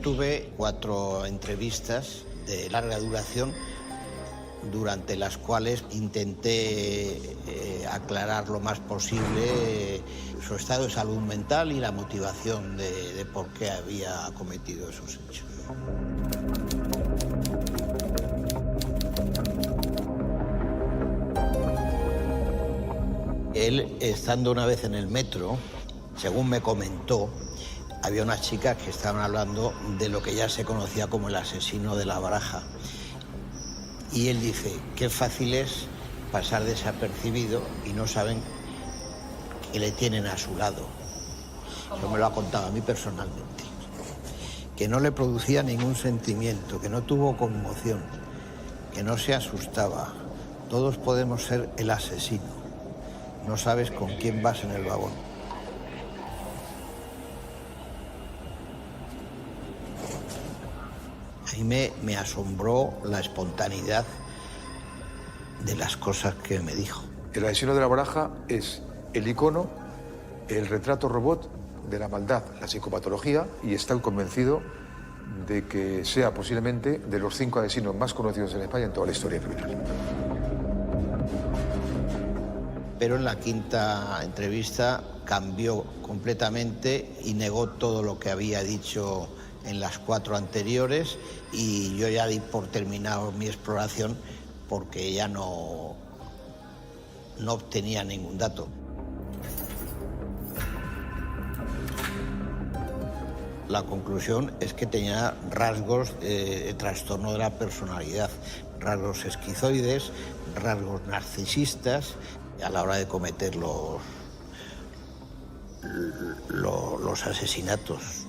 Tuve 4 entrevistas de larga duración, durante las cuales intenté aclarar lo más posible su estado de salud mental y la motivación de por qué había cometido esos hechos. Él, estando una vez en el metro, según me comentó, había unas chicas que estaban hablando de lo que ya se conocía como el asesino de la Baraja. Y él dice, qué fácil es pasar desapercibido y no saben que le tienen a su lado. Eso me lo ha contado a mí personalmente. Que no le producía ningún sentimiento, que no tuvo conmoción, que no se asustaba. Todos podemos ser el asesino. No sabes con quién vas en el vagón. A mí me asombró la espontaneidad de las cosas que me dijo. El asesino de la Baraja es el icono, el retrato robot de la maldad, la psicopatología, y está convencido de que sea posiblemente de los 5 asesinos más conocidos en España en toda la historia criminal. Pero en la 5ª entrevista cambió completamente y negó todo lo que había dicho en las 4 anteriores, y yo ya di por terminado mi exploración porque ya no obtenía ningún dato. La conclusión es que tenía rasgos de trastorno de la personalidad, rasgos esquizoides, rasgos narcisistas a la hora de cometer los asesinatos.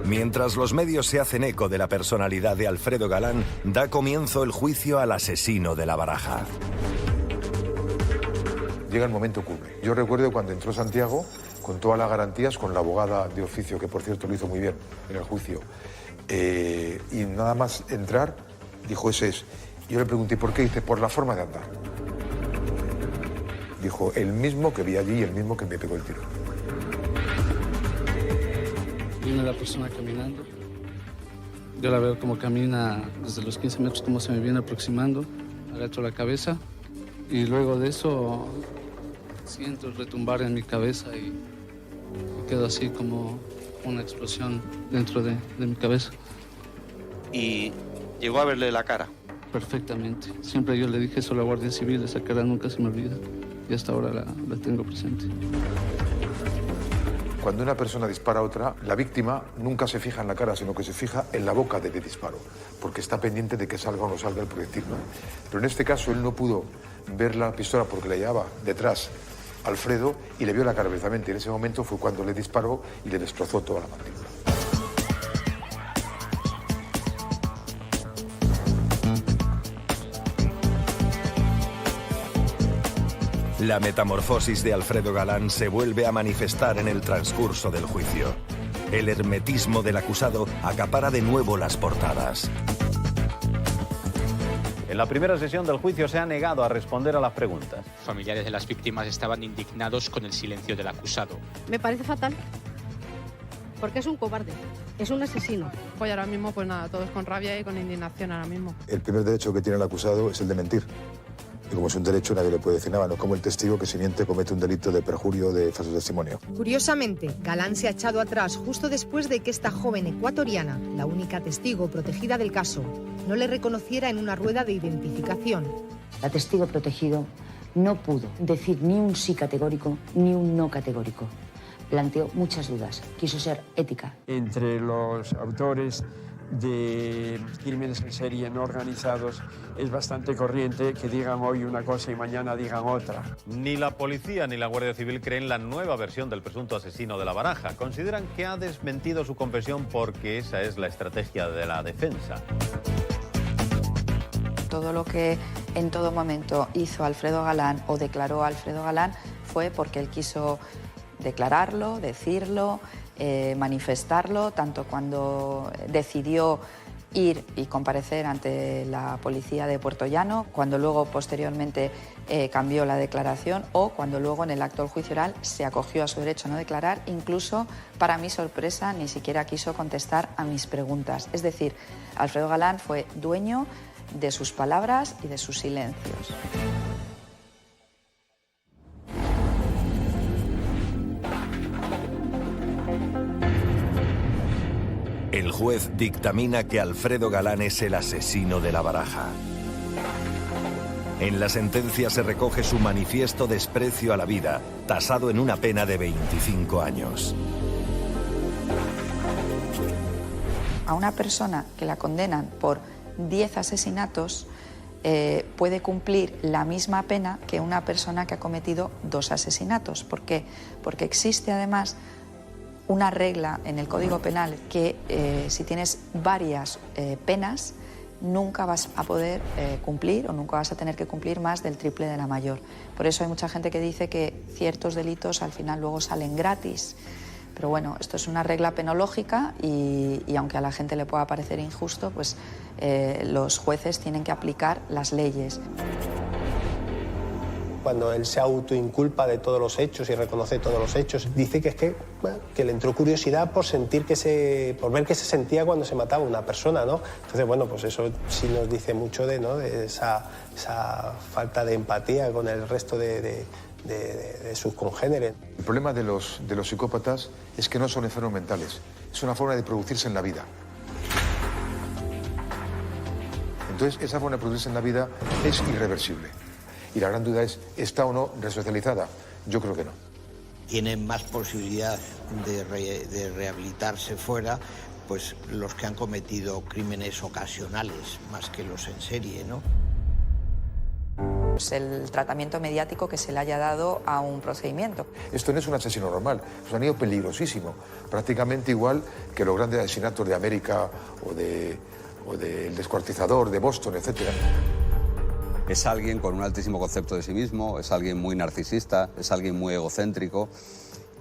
Mientras los medios se hacen eco de la personalidad de Alfredo Galán, da comienzo el juicio al asesino de la Baraja. Llega el momento cumbre. Yo recuerdo cuando entró Santiago, con todas las garantías, con la abogada de oficio, que por cierto lo hizo muy bien en el juicio, y nada más entrar, dijo, ese es. Yo le pregunté, ¿por qué? Dice, por la forma de andar. Dijo, el mismo que vi allí y el mismo que me pegó el tiro. Viene la persona caminando. Yo la veo como camina desde los 15 metros, como se me viene aproximando. Agacho la cabeza y luego de eso siento el retumbar en mi cabeza y quedo así como una explosión dentro de mi cabeza. ¿Y llegó a verle la cara? Perfectamente. Siempre yo le dije eso a la Guardia Civil, esa cara nunca se me olvida y hasta ahora la tengo presente. Cuando una persona dispara a otra, la víctima nunca se fija en la cara, sino que se fija en la boca del disparo, porque está pendiente de que salga o no salga el proyectil, ¿no? Pero en este caso él no pudo ver la pistola porque la llevaba detrás Alfredo y le vio la cara precisamente. En ese momento fue cuando le disparó y le destrozó toda la mandíbula. La metamorfosis de Alfredo Galán se vuelve a manifestar en el transcurso del juicio. El hermetismo del acusado acapara de nuevo las portadas. En la primera sesión del juicio se ha negado a responder a las preguntas. Familiares de las víctimas estaban indignados con el silencio del acusado. Me parece fatal, porque es un cobarde, es un asesino. Pues ahora mismo, pues nada, todos con rabia y con indignación ahora mismo. El primer derecho que tiene el acusado es el de mentir. Y como es un derecho, nadie le puede decir nada, no es como el testigo que si miente comete un delito de perjurio de falso testimonio. Curiosamente, Galán se ha echado atrás justo después de que esta joven ecuatoriana, la única testigo protegida del caso, no le reconociera en una rueda de identificación. La testigo protegido no pudo decir ni un sí categórico ni un no categórico. Planteó muchas dudas, quiso ser ética. Entre los autores de crímenes en serie no organizados es bastante corriente que digan hoy una cosa y mañana digan otra. Ni la policía ni la Guardia Civil creen la nueva versión del presunto asesino de la Baraja. Consideran que ha desmentido su confesión porque esa es la estrategia de la defensa. Todo lo que en todo momento hizo Alfredo Galán o declaró Alfredo Galán fue porque él quiso declararlo, decirlo, manifestarlo, tanto cuando decidió ir y comparecer ante la policía de Puerto Llano, cuando luego posteriormente cambió la declaración, o cuando luego en el acto del juicio oral se acogió a su derecho a no declarar. Incluso, para mi sorpresa, ni siquiera quiso contestar a mis preguntas. Es decir, Alfredo Galán fue dueño de sus palabras y de sus silencios. El juez dictamina que Alfredo Galán es el asesino de La Baraja. En la sentencia se recoge su manifiesto desprecio a la vida, tasado en una pena de 25 años. A una persona que la condenan por 10 asesinatos puede cumplir la misma pena que una persona que ha cometido 2 asesinatos. ¿Por qué? Porque existe además una regla en el Código Penal que si tienes varias penas, nunca vas a poder cumplir o nunca vas a tener que cumplir más del triple de la mayor. Por eso hay mucha gente que dice que ciertos delitos al final luego salen gratis. Pero bueno, esto es una regla penológica y aunque a la gente le pueda parecer injusto, pues los jueces tienen que aplicar las leyes. Cuando él se autoinculpa de todos los hechos y reconoce todos los hechos, dice que es que le entró curiosidad por sentir por ver qué se sentía cuando se mataba una persona, ¿no? Entonces, bueno, pues eso sí nos dice mucho de esa falta de empatía con el resto de sus congéneres. El problema de los psicópatas es que no son enfermos mentales, es una forma de producirse en la vida. Entonces, esa forma de producirse en la vida es irreversible. Y la gran duda es, ¿está o no resocializada? Yo creo que no. Tienen más posibilidad de rehabilitarse fuera, pues los que han cometido crímenes ocasionales, más que los en serie, ¿no? Pues el tratamiento mediático que se le haya dado a un procedimiento. Esto no es un asesino normal, es un anillo peligrosísimo, prácticamente igual que los grandes asesinatos de América o del descuartizador de Boston, etcétera. Es alguien con un altísimo concepto de sí mismo, es alguien muy narcisista, es alguien muy egocéntrico,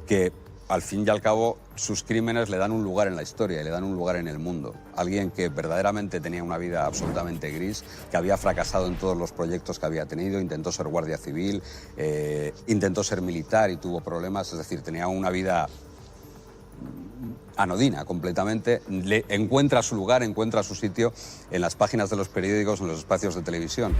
que al fin y al cabo sus crímenes le dan un lugar en la historia y le dan un lugar en el mundo. Alguien que verdaderamente tenía una vida absolutamente gris, que había fracasado en todos los proyectos que había tenido, intentó ser guardia civil, intentó ser militar y tuvo problemas, es decir, tenía una vida anodina completamente. Encuentra su lugar, encuentra su sitio en las páginas de los periódicos, en los espacios de televisión.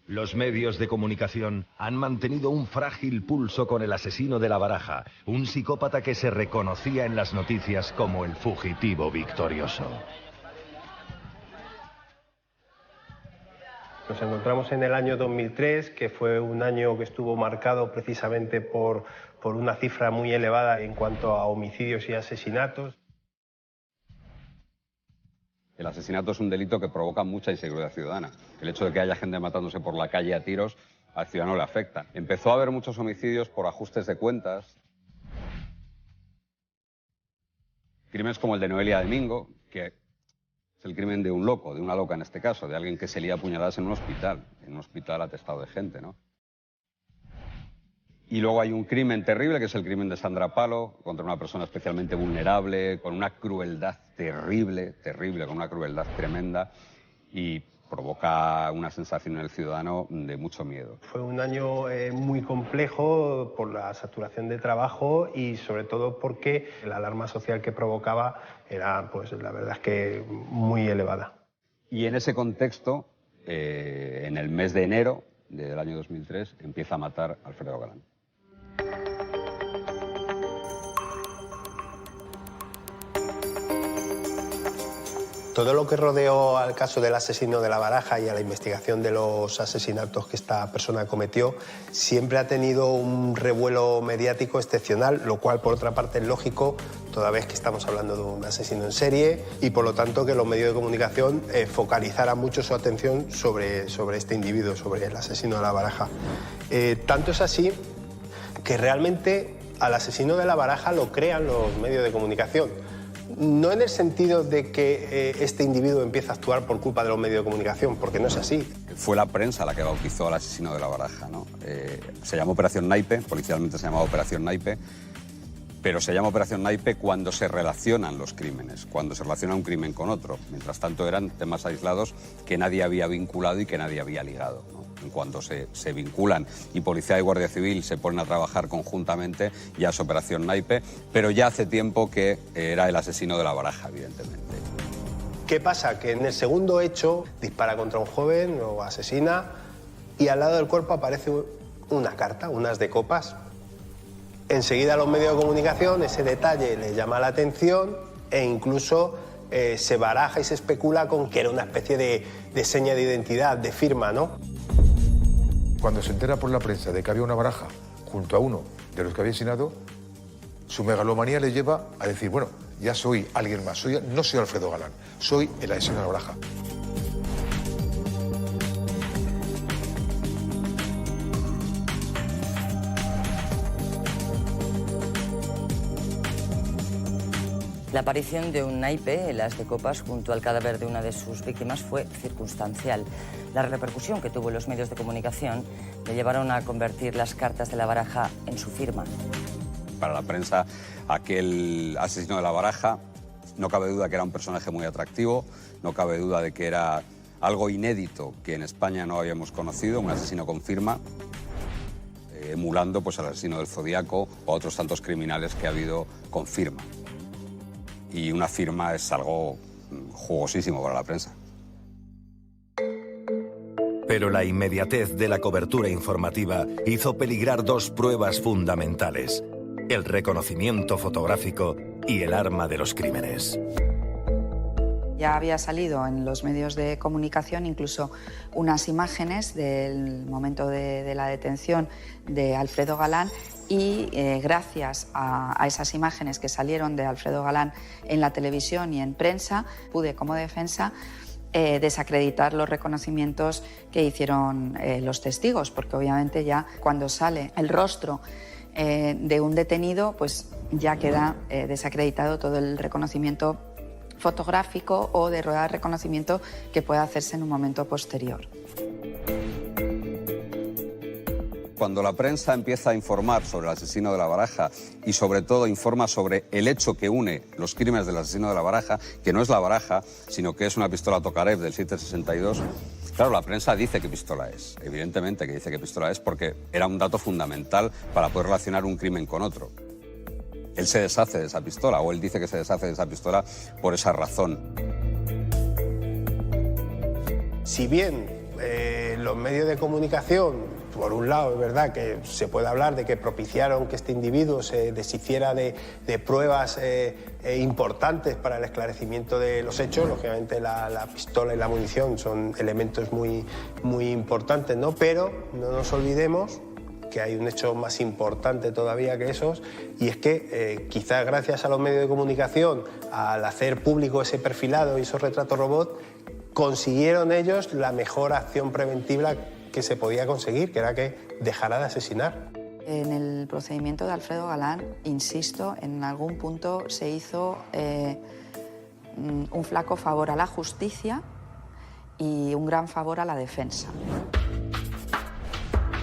Los medios de comunicación han mantenido un frágil pulso con el asesino de La Baraja, un psicópata que se reconocía en las noticias como el fugitivo victorioso. Nos encontramos en el año 2003, que fue un año que estuvo marcado precisamente por una cifra muy elevada en cuanto a homicidios y asesinatos. El asesinato es un delito que provoca mucha inseguridad ciudadana. El hecho de que haya gente matándose por la calle a tiros, al ciudadano le afecta. Empezó a haber muchos homicidios por ajustes de cuentas. Crímenes como el de Noelia Domingo, que es el crimen de un loco, de una loca en este caso, de alguien que se lía a puñaladas en un hospital atestado de gente, ¿no? Y luego hay un crimen terrible, que es el crimen de Sandra Palo, contra una persona especialmente vulnerable, con una crueldad terrible, con una crueldad tremenda, y provoca una sensación en el ciudadano de mucho miedo. Fue un año muy complejo por la saturación de trabajo y sobre todo porque la alarma social que provocaba era, pues la verdad es que muy elevada. Y en ese contexto, en el mes de enero del año 2003, empieza a matar a Alfredo Galán. Todo lo que rodeó al caso del asesino de La Baraja y a la investigación de los asesinatos que esta persona cometió siempre ha tenido un revuelo mediático excepcional, lo cual por otra parte es lógico, toda vez que estamos hablando de un asesino en serie y por lo tanto que los medios de comunicación focalizaran mucho su atención sobre este individuo, sobre el asesino de La Baraja. Tanto es así que realmente al asesino de La Baraja lo crean los medios de comunicación. No en el sentido de que este individuo empieza a actuar por culpa de los medios de comunicación, porque no es así. Fue la prensa la que bautizó al asesino de La Baraja, ¿no? Se llamó Operación Naipe, policialmente se llamaba Operación Naipe, pero se llama Operación Naipe cuando se relacionan los crímenes, cuando se relaciona un crimen con otro. Mientras tanto eran temas aislados que nadie había vinculado y que nadie había ligado, ¿no? En cuanto se vinculan y Policía y Guardia Civil se ponen a trabajar conjuntamente, ya es Operación Naipe, pero ya hace tiempo que era el asesino de La Baraja, evidentemente. ¿Qué pasa? Que en el segundo hecho dispara contra un joven o asesina y al lado del cuerpo aparece una carta, unas de copas. Enseguida los medios de comunicación ese detalle les llama la atención e incluso se baraja y se especula con que era una especie de seña de identidad, de firma, ¿no? Cuando se entera por la prensa de que había una baraja junto a uno de los que había asesinado, su megalomanía le lleva a decir, bueno, ya soy alguien más, no soy Alfredo Galán, soy el asesino de La Baraja. La aparición de un naipe en las de copas junto al cadáver de una de sus víctimas fue circunstancial. La repercusión que tuvo en los medios de comunicación le llevaron a convertir las cartas de La Baraja en su firma. Para la prensa, aquel asesino de La Baraja, no cabe duda que era un personaje muy atractivo, no cabe duda de que era algo inédito que en España no habíamos conocido, un asesino con firma, emulando pues, al asesino del Zodíaco o a otros tantos criminales que ha habido con firma. Y una firma es algo jugosísimo para la prensa. Pero la inmediatez de la cobertura informativa hizo peligrar dos pruebas fundamentales: el reconocimiento fotográfico y el arma de los crímenes. Ya había salido en los medios de comunicación incluso unas imágenes del momento de la detención de Alfredo Galán y gracias a esas imágenes que salieron de Alfredo Galán en la televisión y en prensa, pude como defensa desacreditar los reconocimientos que hicieron los testigos, porque obviamente ya cuando sale el rostro de un detenido, pues ya queda desacreditado todo el reconocimiento fotográfico o de rueda de reconocimiento que pueda hacerse en un momento posterior. Cuando la prensa empieza a informar sobre el asesino de La Baraja y sobre todo informa sobre el hecho que une los crímenes del asesino de La Baraja, que no es La Baraja, sino que es una pistola Tokarev del 762, claro, la prensa dice qué pistola es. Evidentemente que dice qué pistola es porque era un dato fundamental para poder relacionar un crimen con otro. Él se deshace de esa pistola, o él dice que se deshace de esa pistola por esa razón. Si bien los medios de comunicación, por un lado, es verdad que se puede hablar de que propiciaron que este individuo se deshiciera de pruebas importantes para el esclarecimiento de los hechos. Lógicamente la pistola y la munición son elementos muy importantes, ¿no? Pero no nos olvidemos que hay un hecho más importante todavía que esos, y es que quizás gracias a los medios de comunicación, al hacer público ese perfilado y esos retratos robot, consiguieron ellos la mejor acción preventiva que se podía conseguir, que era que dejara de asesinar. En el procedimiento de Alfredo Galán, insisto, en algún punto se hizo un flaco favor a la justicia y un gran favor a la defensa.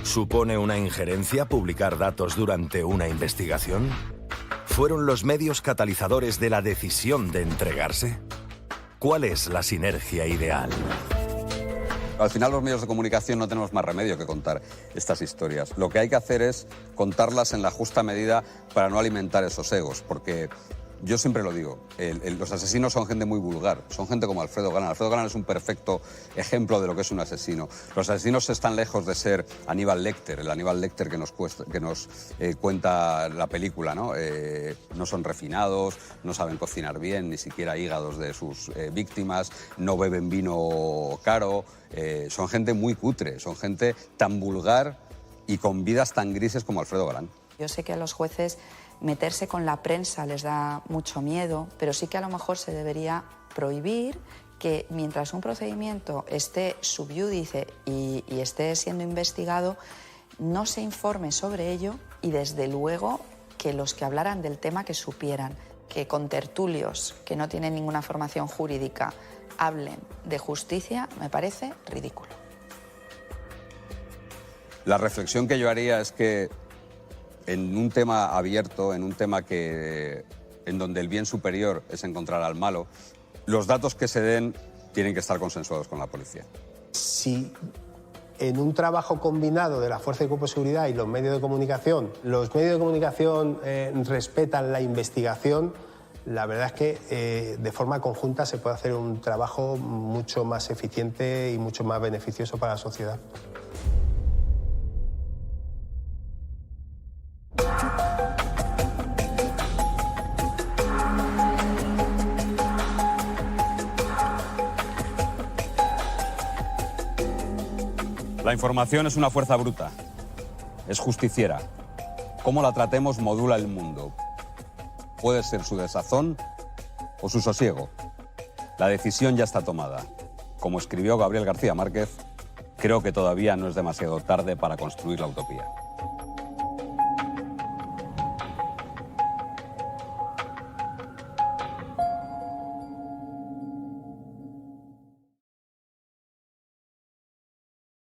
¿Supone una injerencia publicar datos durante una investigación? ¿Fueron los medios catalizadores de la decisión de entregarse? ¿Cuál es la sinergia ideal? Al final los medios de comunicación no tenemos más remedio que contar estas historias. Lo que hay que hacer es contarlas en la justa medida para no alimentar esos egos, porque yo siempre lo digo, los asesinos son gente muy vulgar, son gente como Alfredo Galán. Alfredo Galán es un perfecto ejemplo de lo que es un asesino. Los asesinos están lejos de ser Aníbal Lecter, el Aníbal Lecter que nos cuenta la película, ¿no? No son refinados, no saben cocinar bien, ni siquiera hígados de sus víctimas, no beben vino caro, son gente muy cutre, son gente tan vulgar y con vidas tan grises como Alfredo Galán. Yo sé que a los jueces meterse con la prensa les da mucho miedo, pero sí que a lo mejor se debería prohibir que mientras un procedimiento esté sub iudice y esté siendo investigado, no se informe sobre ello y desde luego que los que hablaran del tema que supieran que contertulios que no tienen ninguna formación jurídica hablen de justicia me parece ridículo. La reflexión que yo haría es que en un tema abierto, en un tema en donde el bien superior es encontrar al malo, los datos que se den tienen que estar consensuados con la policía. Si en un trabajo combinado de la Fuerza y Cuerpo de Seguridad y los medios de comunicación respetan la investigación, la verdad es que de forma conjunta se puede hacer un trabajo mucho más eficiente y mucho más beneficioso para la sociedad. La información es una fuerza bruta, es justiciera. Cómo la tratemos modula el mundo. Puede ser su desazón o su sosiego. La decisión ya está tomada. Como escribió Gabriel García Márquez, creo que todavía no es demasiado tarde para construir la utopía.